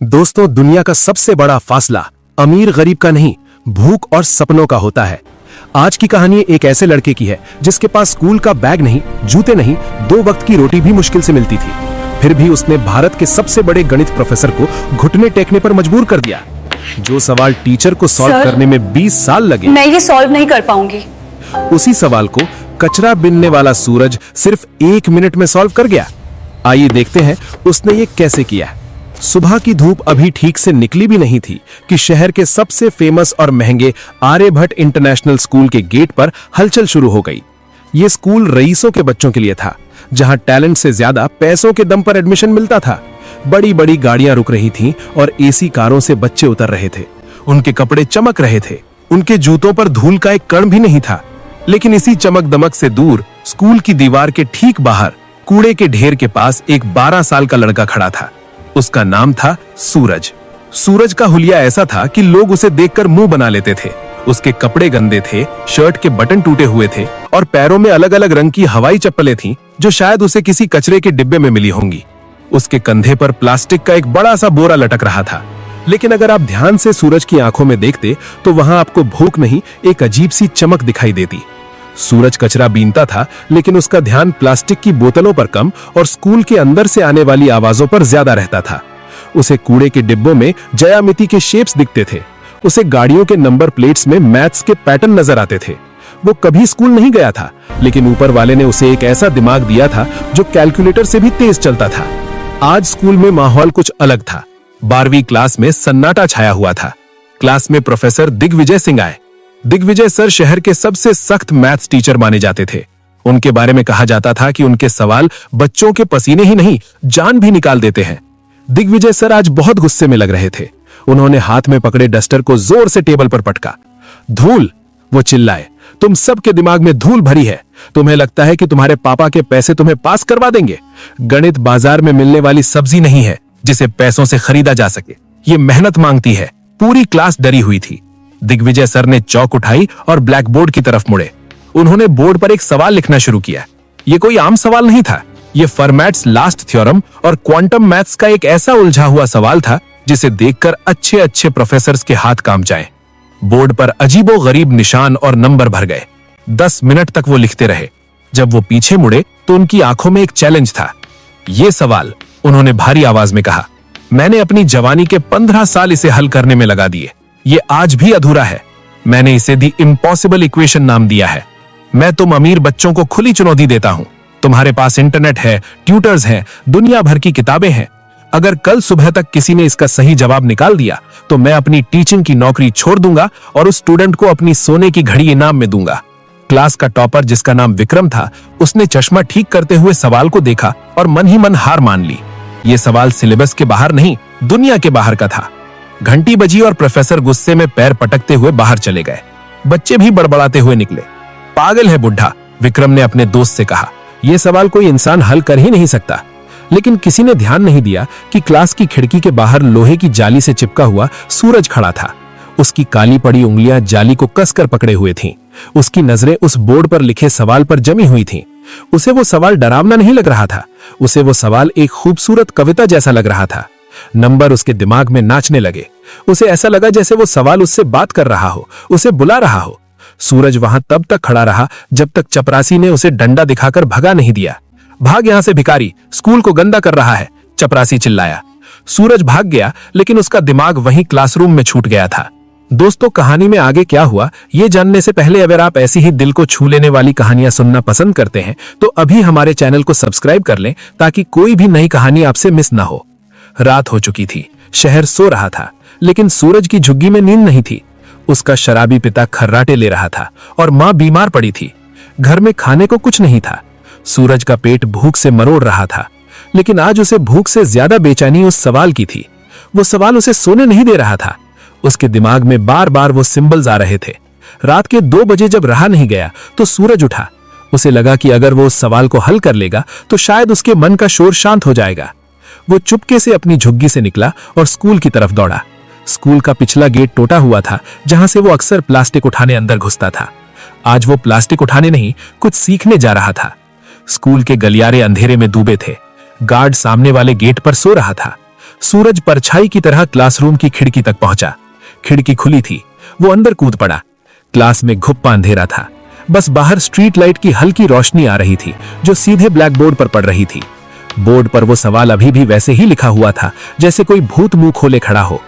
दोस्तों, दुनिया का सबसे बड़ा फासला अमीर गरीब का नहीं, भूख और सपनों का होता है। आज की कहानी एक ऐसे लड़के की है जिसके पास स्कूल का बैग नहीं, जूते नहीं, 2 वक्त की रोटी भी मुश्किल से मिलती थी। फिर भी उसने भारत के सबसे बड़े गणित प्रोफेसर को घुटने टेकने पर मजबूर कर दिया। जो सवाल टीचर को सॉल्व करने में 20 साल लगे, मैं ये सॉल्व नहीं कर पाऊंगी। उसी सवाल को कचरा बिनने वाला सूरज सिर्फ 1 मिनट में सॉल्व कर गया। आइए देखते हैं उसने ये कैसे किया। सुबह की धूप अभी ठीक से निकली भी नहीं थी कि शहर के सबसे फेमस और महंगे आर्यभट्ट इंटरनेशनल स्कूल के गेट पर हलचल शुरू हो गई। ये स्कूल रईसों के बच्चों के लिए था, जहां टैलेंट से ज्यादा पैसों के दम पर एडमिशन मिलता था। बड़ी बड़ी गाड़ियां रुक रही थीं और एसी कारों से बच्चे उतर रहे थे। उनके कपड़े चमक रहे थे, उनके जूतों पर धूल का एक कण भी नहीं था। लेकिन इसी चमक दमक से दूर स्कूल की दीवार के ठीक बाहर कूड़े के ढेर के पास एक 12 साल का लड़का खड़ा था। उसका नाम था सूरज। सूरज का हुलिया ऐसा था कि लोग उसे देखकर मुंह बना लेते थे। उसके कपड़े गंदे थे, शर्ट के बटन टूटे हुए थे और पैरों में अलग अलग रंग की हवाई चप्पलें थीं, जो शायद उसे किसी कचरे के डिब्बे में मिली होंगी। उसके कंधे पर प्लास्टिक का एक बड़ा सा बोरा लटक रहा था। लेकिन अगर आप ध्यान से सूरज की आंखों में देखते तो वहां आपको भूख नहीं, एक अजीब सी चमक दिखाई देती। सूरज कचरा बीनता था, लेकिन उसका ध्यान प्लास्टिक की बोतलों पर कम और स्कूल के अंदर से आने वाली आवाजों पर ज्यादा रहता था। उसे कूड़े के डिब्बों में ज्यामिति के शेप्स दिखते थे। उसे गाड़ियों के नंबर प्लेट्स में मैथ्स के पैटर्न नजर आते थे। वो कभी स्कूल नहीं गया था, लेकिन ऊपर वाले ने उसे एक ऐसा दिमाग दिया था जो कैलकुलेटर से भी तेज चलता था। आज स्कूल में माहौल कुछ अलग था। 12वीं क्लास में सन्नाटा छाया हुआ था। क्लास में प्रोफेसर दिग्विजय सिंह आए। दिग्विजय सर शहर के सबसे सख्त मैथ्स टीचर माने जाते थे। उनके बारे में कहा जाता था कि उनके सवाल बच्चों के पसीने ही नहीं, जान भी निकाल देते हैं। दिग्विजय सर आज बहुत गुस्से में लग रहे थे। उन्होंने हाथ में पकड़े डस्टर को जोर से टेबल पर पटका। धूल, वो चिल्लाए, तुम सबके दिमाग में धूल भरी है। तुम्हें लगता है कि तुम्हारे पापा के पैसे तुम्हें पास करवा देंगे? गणित बाजार में मिलने वाली सब्जी नहीं है जिसे पैसों से खरीदा जा सके। ये मेहनत मांगती है। पूरी क्लास डरी हुई थी। दिग्विजय सर ने चौक उठाई और ब्लैक बोर्ड की तरफ मुड़े। उन्होंने बोर्ड पर एक सवाल लिखना शुरू किया। ये कोई आम सवाल नहीं था। ये फर्मैट्स लास्ट थ्योरम और क्वांटम मैथ्स का एक ऐसा उलझा हुआ सवाल था जिसे देखकर अच्छे अच्छे प्रोफेसर्स के हाथ कांप जाएं। बोर्ड पर अजीबो गरीब निशान और नंबर भर गए। 10 मिनट तक वो लिखते रहे। जब वो पीछे मुड़े तो उनकी आंखों में एक चैलेंज था। ये सवाल, उन्होंने भारी आवाज में कहा, मैंने अपनी जवानी के 15 साल इसे हल करने में लगा दिए। ये आज भी अधूरा है। मैंने इसे दी इम्पॉसिबल इक्वेशन नाम दिया है। मैं तुम अमीर बच्चों को खुली चुनौती देता हूं। तुम्हारे पास इंटरनेट है, ट्यूटर्स हैं, दुनिया भर की किताबें हैं। अगर कल सुबह तक किसी ने इसका सही जवाब निकाल दिया तो मैं अपनी टीचिंग की नौकरी छोड़ दूंगा और उस स्टूडेंट को अपनी सोने की घड़ी इनाम में दूंगा। क्लास का टॉपर, जिसका नाम विक्रम था, उसने चश्मा ठीक करते हुए सवाल को देखा और मन ही मन हार मान ली। ये सवाल सिलेबस के बाहर नहीं, दुनिया के बाहर का था। घंटी बजी और प्रोफेसर गुस्से में पैर पटकते हुए बाहर चले गए। बच्चे भी बड़बड़ाते हुए निकले। पागल है बुढ़ा, विक्रम ने अपने दोस्त से कहा। यह सवाल कोई इंसान हल कर ही नहीं सकता। लेकिन किसी ने ध्यान नहीं दिया कि क्लास की खिड़की के बाहर लोहे की जाली से चिपका हुआ सूरज खड़ा था। उसकी काली पड़ी उंगलियां जाली को कसकर पकड़े हुए थीं। उसकी नजरें उस बोर्ड पर लिखे सवाल पर जमी हुई थीं। उसे वो सवाल डरावना नहीं लग रहा था। उसे वो सवाल एक खूबसूरत कविता जैसा लग रहा था। नंबर उसके दिमाग में नाचने लगे। उसे ऐसा लगा जैसे वो सवाल उससे बात कर रहा हो, उसे बुला रहा हो। सूरज वहां तब तक खड़ा रहा जब तक चपरासी ने उसे डंडा दिखाकर भगा नहीं दिया। भाग यहां से भिखारी, स्कूल को गंदा कर रहा है, चपरासी चिल्लाया। सूरज भाग गया, लेकिन उसका दिमाग वहीं क्लासरूम में छूट गया था। दोस्तों, कहानी में आगे क्या हुआ ये जानने से पहले अगर आप ऐसी ही दिल को छू लेने वाली कहानियां सुनना पसंद करते हैं तो अभी हमारे चैनल को सब्सक्राइब कर लें ताकि कोई भी नई कहानी आपसे मिस ना हो। रात हो चुकी थी। शहर सो रहा था, लेकिन सूरज की झुग्गी में नींद नहीं थी। उसका शराबी पिता खर्राटे ले रहा था और मां बीमार पड़ी थी। घर में खाने को कुछ नहीं था। सूरज का पेट भूख से मरोड़ रहा था, लेकिन आज उसे भूख से ज्यादा बेचैनी उस सवाल की थी। वो सवाल उसे सोने नहीं दे रहा था। उसके दिमाग में बार बार वो सिंबल्स आ रहे थे। रात के 2 बजे जब रहा नहीं गया तो सूरज उठा। उसे लगा कि अगर वो उस सवाल को हल कर लेगा तो शायद उसके मन का शोर शांत हो जाएगा। वो चुपके से अपनी झुग्गी से निकला और स्कूल की तरफ दौड़ा। स्कूल का पिछला गेट टूटा हुआ था, जहां से वो अक्सर प्लास्टिक उठाने अंदर घुसता था। आज वो प्लास्टिक उठाने नहीं, कुछ सीखने जा रहा था। स्कूल के गलियारे अंधेरे में डूबे थे। गार्ड सामने वाले गेट पर सो रहा था। सूरज परछाई की तरह क्लासरूम की खिड़की तक पहुंचा। खिड़की खुली थी, वो अंदर कूद पड़ा। क्लास में घुप्पा अंधेरा था, बस बाहर स्ट्रीट लाइट की हल्की रोशनी आ रही थी जो सीधे ब्लैक बोर्ड पर पड़ रही थी। बोर्ड पर वो सवाल अभी भी वैसे ही लिखा हुआ था जैसे कोई भूत मुंह खोले खड़ा हो।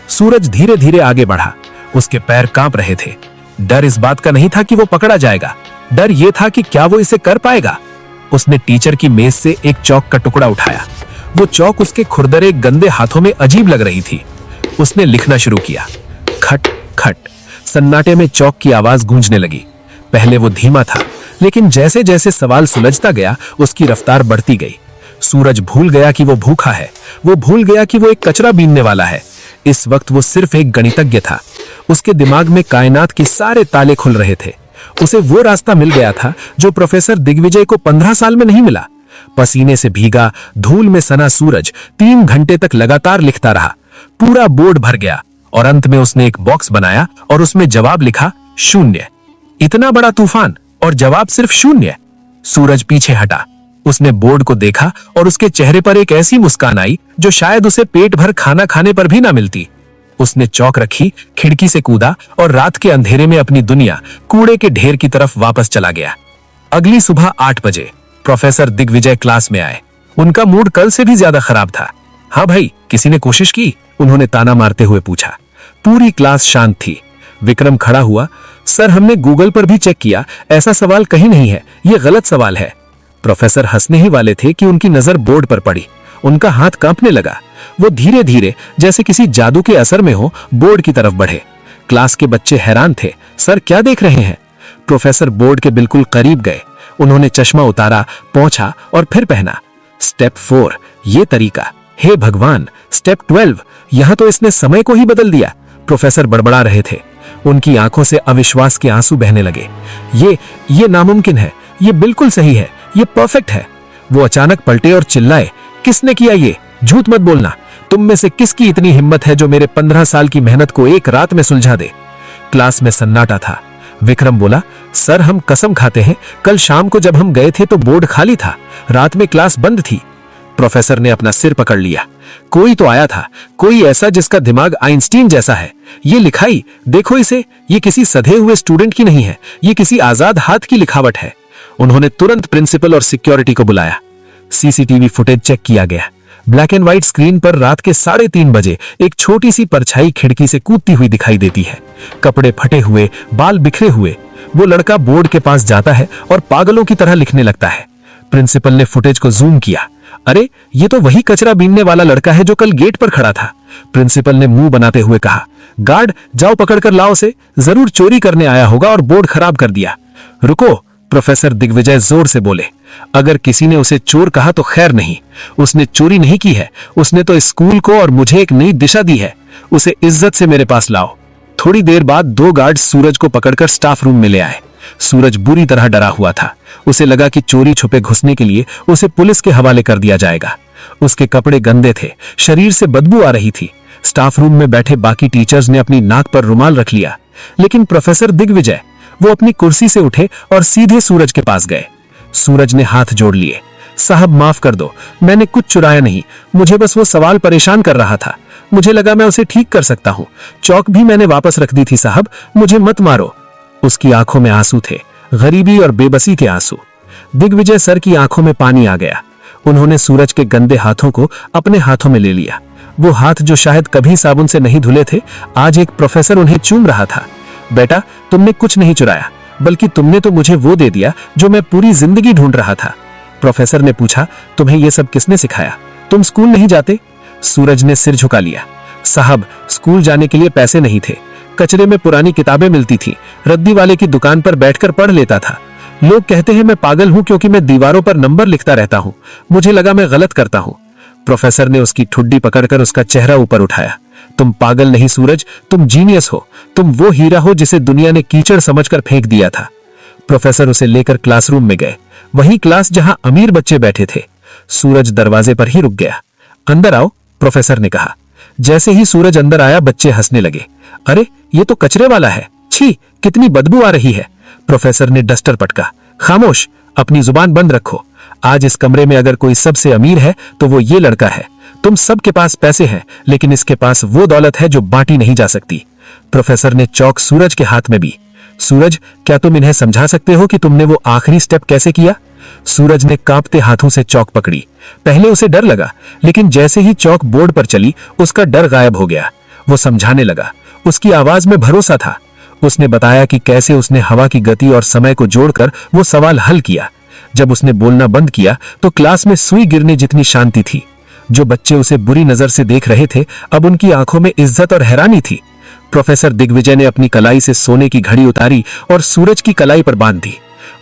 सूरज धीरे धीरे आगे बढ़ा, उसके पैर कांप रहे थे। डर इस बात का नहीं था कि वो पकड़ा जाएगा, डर ये था कि क्या वो इसे कर पाएगा। उसने टीचर की मेज से एक चौक का टुकड़ा उठाया। वो चौक उसके खुरदरे गंदे हाथों में अजीब लग रही थी। उसने लिखना शुरू किया। खट खट, सन्नाटे में चौक की आवाज गूंजने लगी। पहले वो धीमा था, लेकिन जैसे जैसे सवाल सुलझता गया उसकी रफ्तार बढ़ती गई। सूरज भूल गया कि वो भूखा है, वो भूल गया कि वो एक कचरा बीनने वाला है। इस वक्त वो सिर्फ एक गणितज्ञ था। उसके दिमाग में कायनात के सारे ताले खुल रहे थे। उसे वो रास्ता मिल गया था जो प्रोफेसर दिग्विजय को 15 साल में नहीं मिला। पसीने से भीगा, धूल में सना सूरज 3 घंटे तक लगातार लिखता रहा। पूरा बोर्ड भर गया और अंत में उसने एक बॉक्स बनाया और उसमें जवाब लिखा 0। इतना बड़ा तूफान और जवाब सिर्फ 0। सूरज पीछे हटा। उसने बोर्ड को देखा और उसके चेहरे पर एक ऐसी मुस्कान आई जो शायद उसे पेट भर खाना खाने पर भी ना मिलती। उसने चौक रखी, खिड़की से कूदा और रात के अंधेरे में अपनी दुनिया कूड़े के ढेर की तरफ वापस चला गया। अगली सुबह 8 बजे प्रोफेसर दिग्विजय क्लास में आए। उनका मूड कल से भी ज्यादा खराब था। हाँ भाई, किसी ने कोशिश की? उन्होंने ताना मारते हुए पूछा। पूरी क्लास शांत थी। विक्रम खड़ा हुआ। सर, हमने गूगल पर भी चेक किया, ऐसा सवाल कहीं नहीं है, ये गलत सवाल है। प्रोफेसर हंसने ही वाले थे कि उनकी नजर बोर्ड पर पड़ी। उनका हाथ कांपने लगा। वो धीरे धीरे जैसे किसी जादू के असर में हो बोर्ड की तरफ बढ़े। क्लास के बच्चे हैरान थे। सर, क्या देख रहे हैं? प्रोफेसर बोर्ड के बिल्कुल करीब गए। उन्होंने चश्मा उतारा, पोंछा और फिर पहना। स्टेप 4, ये तरीका। हे भगवान, स्टेप 12, यहां तो इसने समय को ही बदल दिया। प्रोफेसर बड़बड़ा रहे थे। उनकी आंखों से अविश्वास के आंसू बहने लगे। ये नामुमकिन है, ये बिल्कुल सही है, ये परफेक्ट है। वो अचानक पलटे और चिल्लाए, किसने किया ये? झूठ मत बोलना। तुम में से किसकी इतनी हिम्मत है जो मेरे 15 साल की मेहनत को एक रात में सुलझा दे? क्लास में सन्नाटा था। विक्रम बोला, सर, हम कसम खाते हैं, कल शाम को जब हम गए थे तो बोर्ड खाली था, रात में क्लास बंद थी। प्रोफेसर ने अपना सिर पकड़ लिया। कोई तो आया था, कोई ऐसा जिसका दिमाग आइंस्टीन जैसा है। ये लिखाई देखो इसे, ये किसी सधे हुए स्टूडेंट की नहीं है, ये किसी आजाद हाथ की लिखावट है। उन्होंने तुरंत प्रिंसिपल और सिक्योरिटी को बुलाया। सीसीटीवी फुटेज चेक किया गया। ब्लैक एंड व्हाइट स्क्रीन पर रात के 3:30 बजे एक छोटी सी परछाई खिड़की से कूदती हुई दिखाई देती है। कपड़े फटे हुए, बाल बिखरे हुए। वो लड़का बोर्ड के पास जाता है और पागलों की तरह लिखने लगता है। प्रिंसिपल ने फुटेज को जूम किया। अरे, ये तो वही कचरा बीनने वाला लड़का है जो कल गेट पर खड़ा था। प्रिंसिपल ने मुंह बनाते हुए कहा, गार्ड, जाओ पकड़ कर लाओ उसे, जरूर चोरी करने आया होगा और बोर्ड खराब कर दिया। रुको, प्रोफेसर दिग्विजय जोर से बोले। अगर किसी ने उसे चोर कहा तो खैर नहीं, उसने चोरी नहीं की है, उसने तो स्कूल को और मुझे एक नई दिशा दी है। उसे इज्जत से मेरे पास लाओ। थोड़ी देर बाद 2 गार्ड्स सूरज को पकड़कर स्टाफ रूम में ले आए। सूरज बुरी तरह डरा हुआ था। उसे लगा कि चोरी छुपे घुसने के लिए उसे पुलिस के हवाले कर दिया जाएगा। उसके कपड़े गंदे थे, शरीर से बदबू आ रही थी। स्टाफ रूम में बैठे बाकी टीचर्स ने अपनी नाक पर रुमाल रख लिया, लेकिन प्रोफेसर दिग्विजय, वो अपनी कुर्सी से उठे और सीधे सूरज के पास गए। सूरज ने हाथ जोड़ लिए। साहब, माफ कर दो, मैंने कुछ चुराया नहीं, मुझे बस वो सवाल परेशान कर रहा था। मुझे लगा मैं उसे ठीक कर सकता हूँ। चौक भी मैंने वापस रख दी थी साहब, मुझे मत मारो। उसकी आंखों में आंसू थे, गरीबी और बेबसी के आंसू। दिग्विजय सर की आंखों में पानी आ गया। उन्होंने सूरज के गंदे हाथों को अपने हाथों में ले लिया। वो हाथ जो शायद कभी साबुन से नहीं धुले थे, आज एक प्रोफेसर उन्हें चूम रहा था। बेटा, तुमने कुछ नहीं चुराया, बल्कि तुमने तो मुझे वो दे दिया जो मैं पूरी जिंदगी ढूंढ रहा था। प्रोफेसर ने पूछा, तुम्हें ये सब किसने सिखाया? तुम स्कूल नहीं जाते? सूरज ने सिर झुका लिया। साहब, स्कूल जाने के लिए पैसे नहीं थे। कचरे में पुरानी किताबें मिलती थी, रद्दी वाले की दुकान पर बैठकर पढ़ लेता था। लोग कहते हैं मैं पागल हूं क्योंकि मैं दीवारों पर नंबर लिखता रहता हूं। मुझे लगा मैं गलत करता हूं। प्रोफेसर ने उसकी ठुड्डी पकड़कर उसका चेहरा ऊपर उठाया। तुम पागल नहीं सूरज, तुम जीनियस हो। तुम वो हीरा हो जिसे दुनिया ने कीचड़ समझकर फेंक दिया था। प्रोफेसर उसे लेकर क्लासरूम में गए, वही क्लास जहां अमीर बच्चे बैठे थे। सूरज दरवाजे पर ही रुक गया। अंदर आओ, प्रोफेसर ने कहा। जैसे ही सूरज अंदर आया, बच्चे हंसने लगे। अरे, ये तो कचरे वाला है, छी, कितनी बदबू आ रही है। प्रोफेसर ने डस्टर पटका। खामोश, अपनी जुबान बंद रखो। आज इस कमरे में अगर कोई सबसे अमीर है तो वो ये लड़का है। तुम सबके पास पैसे हैं, लेकिन इसके पास वो दौलत है जो बांटी नहीं जा सकती। प्रोफेसर ने चौक सूरज के हाथ में भी। सूरज, क्या तुम इन्हें समझा सकते हो कि तुमने वो आखिरी स्टेप कैसे किया? सूरज ने कांपते हाथों से चौक पकड़ी। पहले उसे डर लगा, लेकिन जैसे ही चौक बोर्ड पर चली, उसका डर गायब हो गया। वो समझाने लगा। उसकी आवाज में भरोसा था। उसने बताया कि कैसे उसने हवा की गति और समय को जोड़कर वो सवाल हल किया। जब उसने बोलना बंद किया तो क्लास में सुई गिरने जितनी शांति थी। जो बच्चे उसे बुरी नजर से देख रहे थे, अब उनकी आंखों में इज्जत और हैरानी थी। प्रोफेसर दिग्विजय ने अपनी कलाई से सोने की घड़ी उतारी और सूरज की कलाई पर बांध दी।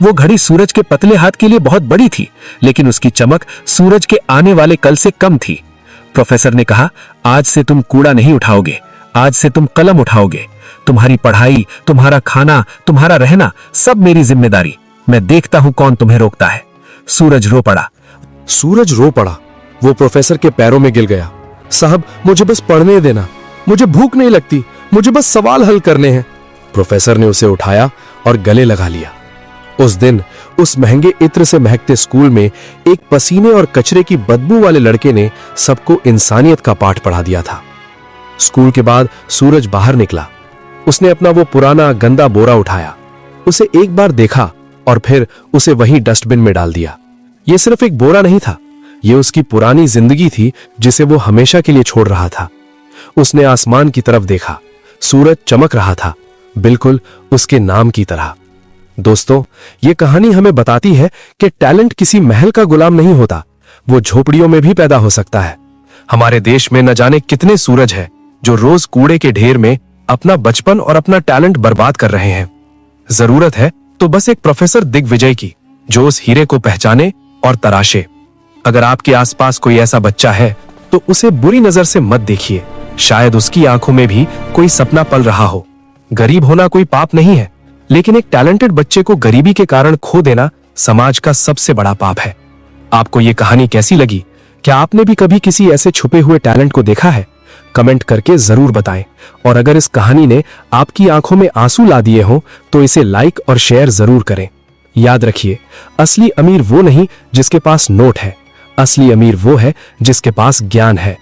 वो घड़ी सूरज के पतले हाथ के लिए बहुत बड़ी थी, लेकिन उसकी चमक सूरज के आने वाले कल से कम थी। प्रोफेसर ने कहा, आज से तुम कूड़ा नहीं उठाओगे, आज से तुम कलम उठाओगे। तुम्हारी पढ़ाई, तुम्हारा खाना, तुम्हारा रहना, सब मेरी जिम्मेदारी। मैं देखता हूं कौन तुम्हें रोकता है। सूरज रो पड़ा। सूरज रो पड़ा। वो प्रोफेसर के पैरों में गिर गया। साहब, मुझे बस पढ़ने देना, मुझे भूख नहीं लगती, मुझे बस सवाल हल करने हैं। प्रोफेसर ने उसे उठाया और गले लगा लिया। उस दिन उस महंगे इत्र से महकते स्कूल में एक पसीने और कचरे की बदबू वाले लड़के ने सबको इंसानियत का पाठ पढ़ा दिया था। स्कूल के बाद सूरज बाहर निकला। उसने अपना वो पुराना गंदा बोरा उठाया, उसे एक बार देखा और फिर उसे वहीं डस्टबिन में डाल दिया। ये सिर्फ एक बोरा नहीं था, ये उसकी पुरानी जिंदगी थी जिसे वो हमेशा के लिए छोड़ रहा था। उसने आसमान की तरफ देखा। सूरज चमक रहा था, बिल्कुल उसके नाम की तरह। दोस्तों, ये कहानी हमें बताती है कि टैलेंट किसी महल का गुलाम नहीं होता, वो झोपड़ियों में भी पैदा हो सकता है। हमारे देश में न जाने कितने सूरज हैं जो रोज कूड़े के ढेर में अपना बचपन और अपना टैलेंट बर्बाद कर रहे हैं। जरूरत है तो बस एक प्रोफेसर दिग्विजय की, जो उस हीरे को पहचाने और तराशे। अगर आपके आसपास कोई ऐसा बच्चा है तो उसे बुरी नजर से मत देखिए। शायद उसकी आंखों में भी कोई सपना पल रहा हो। गरीब होना कोई पाप नहीं है, लेकिन एक टैलेंटेड बच्चे को गरीबी के कारण खो देना समाज का सबसे बड़ा पाप है। आपको ये कहानी कैसी लगी? क्या आपने भी कभी किसी ऐसे छुपे हुए टैलेंट को देखा है? कमेंट करके जरूर बताएं। और अगर इस कहानी ने आपकी आंखों में आंसू ला दिए हो तो इसे लाइक और शेयर जरूर करें। याद रखिए, असली अमीर वो नहीं जिसके पास नोट है, असली अमीर वो है जिसके पास ज्ञान है।